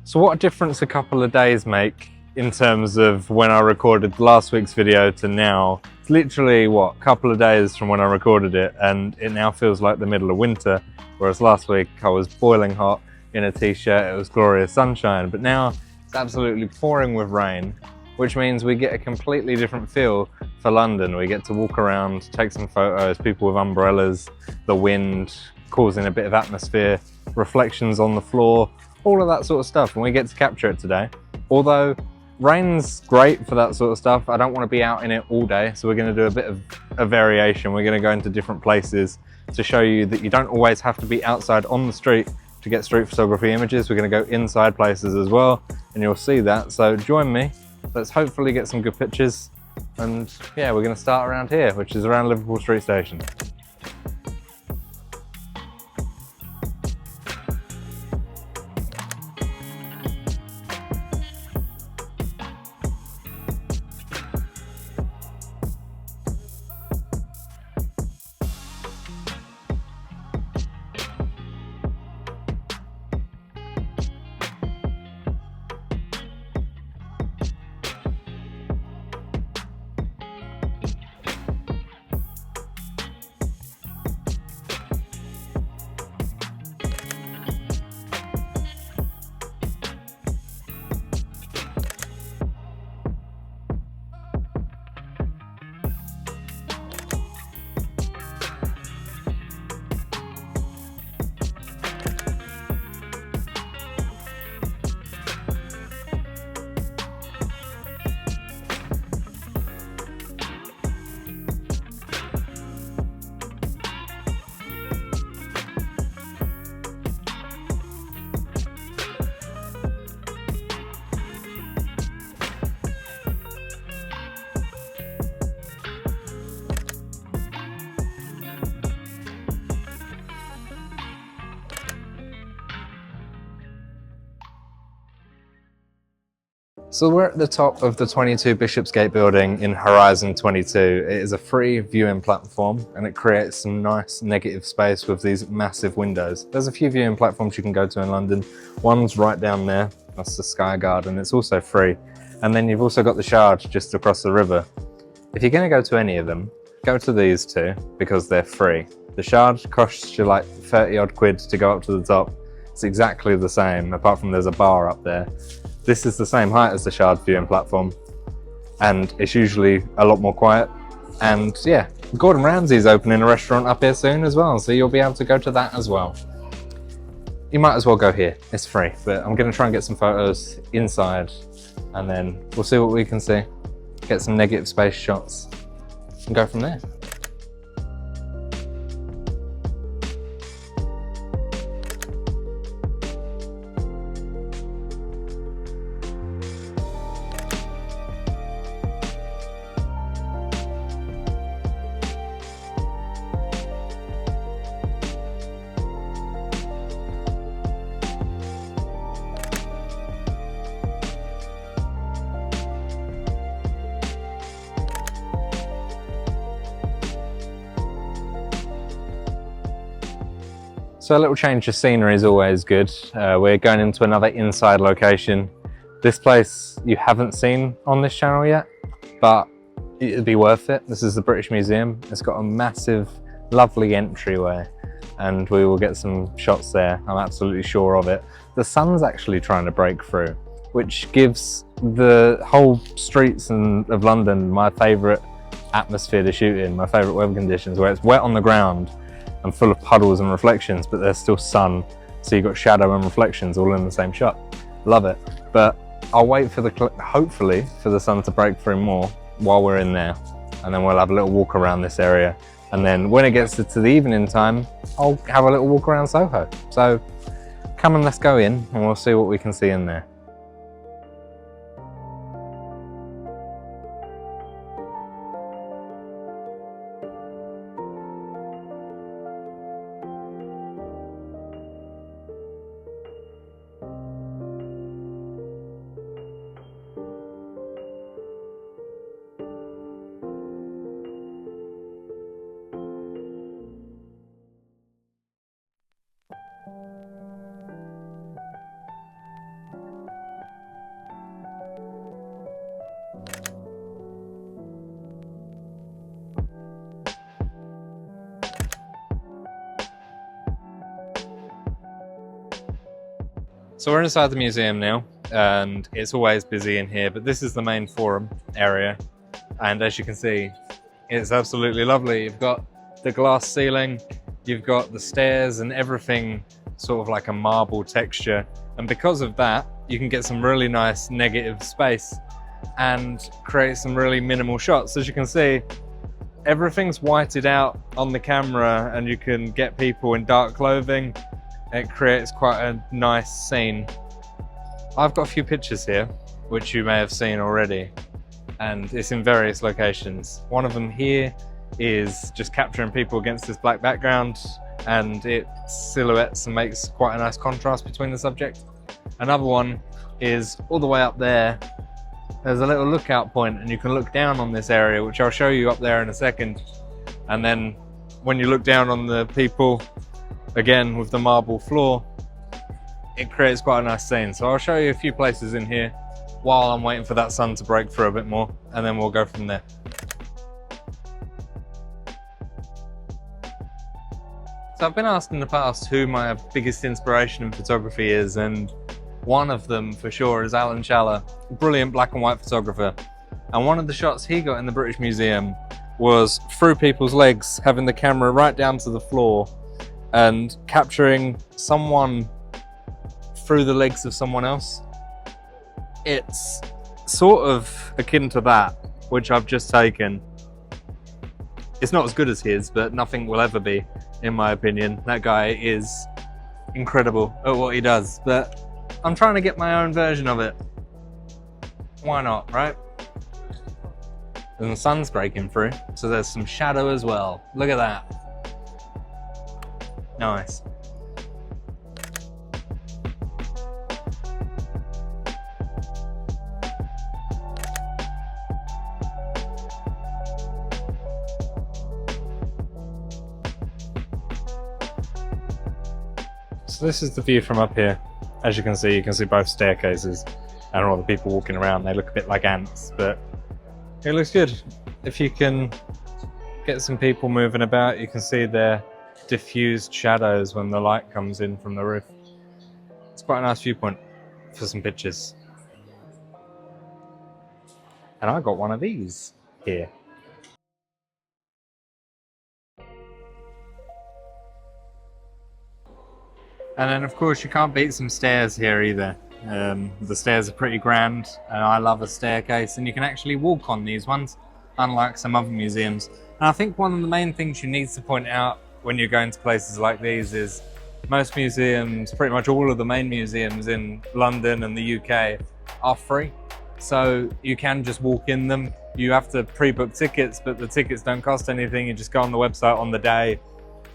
So what a difference a couple of days make in terms of when I recorded last week's video to now. It's literally, what, a couple of days from when I recorded it, and it now feels like the middle of winter, whereas last week I was boiling hot in a t-shirt, it was glorious sunshine, but now it's absolutely pouring with rain, which means we get a completely different feel for London. We get to walk around, take some photos, people with umbrellas, the wind causing a bit of atmosphere, reflections on the floor, all of that sort of stuff, and we get to capture it today. Although rain's great for that sort of stuff, I don't want to be out in it all day, so we're going to do a bit of a variation. We're going to go into different places to show you that you don't always have to be outside on the street to get street photography images. We're going to go inside places as well, and you'll see that, so join me. Let's hopefully get some good pictures, and yeah, we're going to start around here, which is around Liverpool Street Station. So we're at the top of the 22 Bishopsgate building in Horizon 22. It is a free viewing platform and it creates some nice negative space with these massive windows. There's a few viewing platforms you can go to in London. One's right down there, that's the Sky Garden, it's also free. And then you've also got the Shard just across the river. If you're going to go to any of them, go to these two because they're free. The Shard costs you like 30 odd quid to go up to the top. It's exactly the same, apart from there's a bar up there. This is the same height as the Shard viewing platform, and it's usually a lot more quiet. And yeah, Gordon Ramsay's opening a restaurant up here soon as well, so you'll be able to go to that as well. You might as well go here, it's free, but I'm going to try and get some photos inside, and then we'll see what we can see, get some negative space shots, and go from there. So a little change of scenery is always good. We're going into another inside location. This place you haven't seen on this channel yet, but it'd be worth it. This is the British Museum. It's got a massive, lovely entryway, and we will get some shots there. I'm absolutely sure of it. The sun's actually trying to break through, which gives the whole streets of London my favourite atmosphere to shoot in, my favourite weather conditions, where it's wet on the ground and full of puddles and reflections, but there's still sun, so you've got shadow and reflections all in the same shot. Love it. But I'll wait for hopefully for the sun to break through more while we're in there, and then we'll have a little walk around this area, and then when it gets to the evening time, I'll have a little walk around Soho. So come and let's go in and we'll see what we can see in there. So we're inside the museum now, and it's always busy in here, but this is the main forum area. And as you can see, it's absolutely lovely. You've got the glass ceiling, you've got the stairs and everything sort of like a marble texture. And because of that, you can get some really nice negative space and create some really minimal shots. As you can see, everything's whited out on the camera and you can get people in dark clothing. It creates quite a nice scene. I've got a few pictures here, which you may have seen already, and it's in various locations. One of them here is just capturing people against this black background, and it silhouettes and makes quite a nice contrast between the subject. Another one is all the way up there. There's a little lookout point and you can look down on this area, which I'll show you up there in a second. And then when you look down on the people, again with the marble floor, it creates quite a nice scene. So I'll show you a few places in here while I'm waiting for that sun to break through a bit more, and then we'll go from there. So I've been asked in the past who my biggest inspiration in photography is, and one of them for sure is Alan Schaller, a brilliant black and white photographer. And one of the shots he got in the British Museum was through people's legs, having the camera right down to the floor and capturing someone through the legs of someone else. It's sort of akin to that, which I've just taken. It's not as good as his, but nothing will ever be, in my opinion. That guy is incredible at what he does, but I'm trying to get my own version of it. Why not, right? And the sun's breaking through, so there's some shadow as well. Look at that. Nice. So this is the view from up here. As you can see both staircases and all the people walking around. They look a bit like ants, but it looks good. If you can get some people moving about, you can see their diffused shadows when the light comes in from the roof. It's quite a nice viewpoint for some pictures. And I got one of these here. And then of course you can't beat some stairs here either. The stairs are pretty grand, and I love a staircase, and you can actually walk on these ones, unlike some other museums. And I think one of the main things you need to point out when you're going to places like these is most museums, pretty much all of the main museums in London and the UK are free. So you can just walk in them. You have to pre-book tickets, but the tickets don't cost anything. You just go on the website on the day,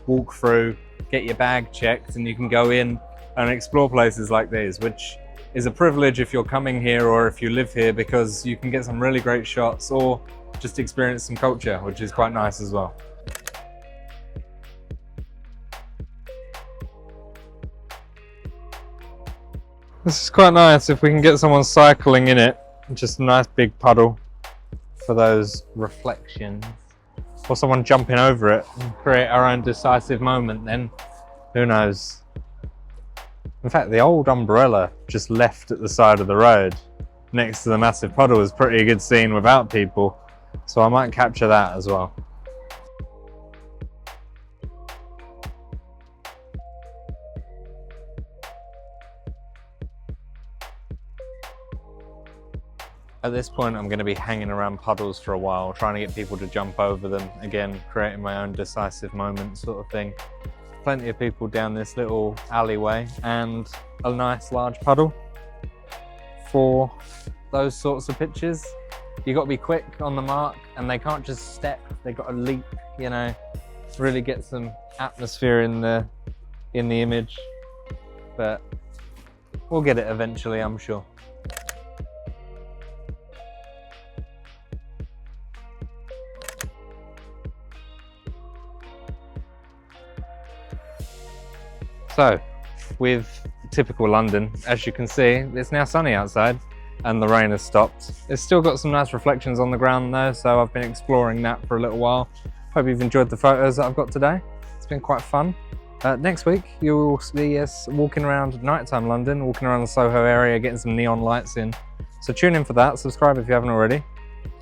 walk through, get your bag checked, and you can go in and explore places like these, which is a privilege if you're coming here or if you live here, because you can get some really great shots or just experience some culture, which is quite nice as well. This is quite nice if we can get someone cycling in it. Just a nice big puddle for those reflections. Or someone jumping over it and create our own decisive moment, then who knows. In fact, the old umbrella just left at the side of the road next to the massive puddle is pretty good scene without people, so I might capture that as well. At this point, I'm going to be hanging around puddles for a while, trying to get people to jump over them. Again, creating my own decisive moment sort of thing. Plenty of people down this little alleyway and a nice large puddle for those sorts of pictures. You got to be quick on the mark, and they can't just step, they got to leap, you know, really get some atmosphere in the image. But we'll get it eventually, I'm sure. So, with typical London, as you can see, it's now sunny outside and the rain has stopped. It's still got some nice reflections on the ground though, so I've been exploring that for a little while. Hope you've enjoyed the photos that I've got today. It's been quite fun. Next week, you'll see us walking around nighttime London, walking around the Soho area, getting some neon lights in. So tune in for that. Subscribe if you haven't already.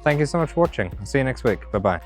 Thank you so much for watching. I'll see you next week. Bye-bye.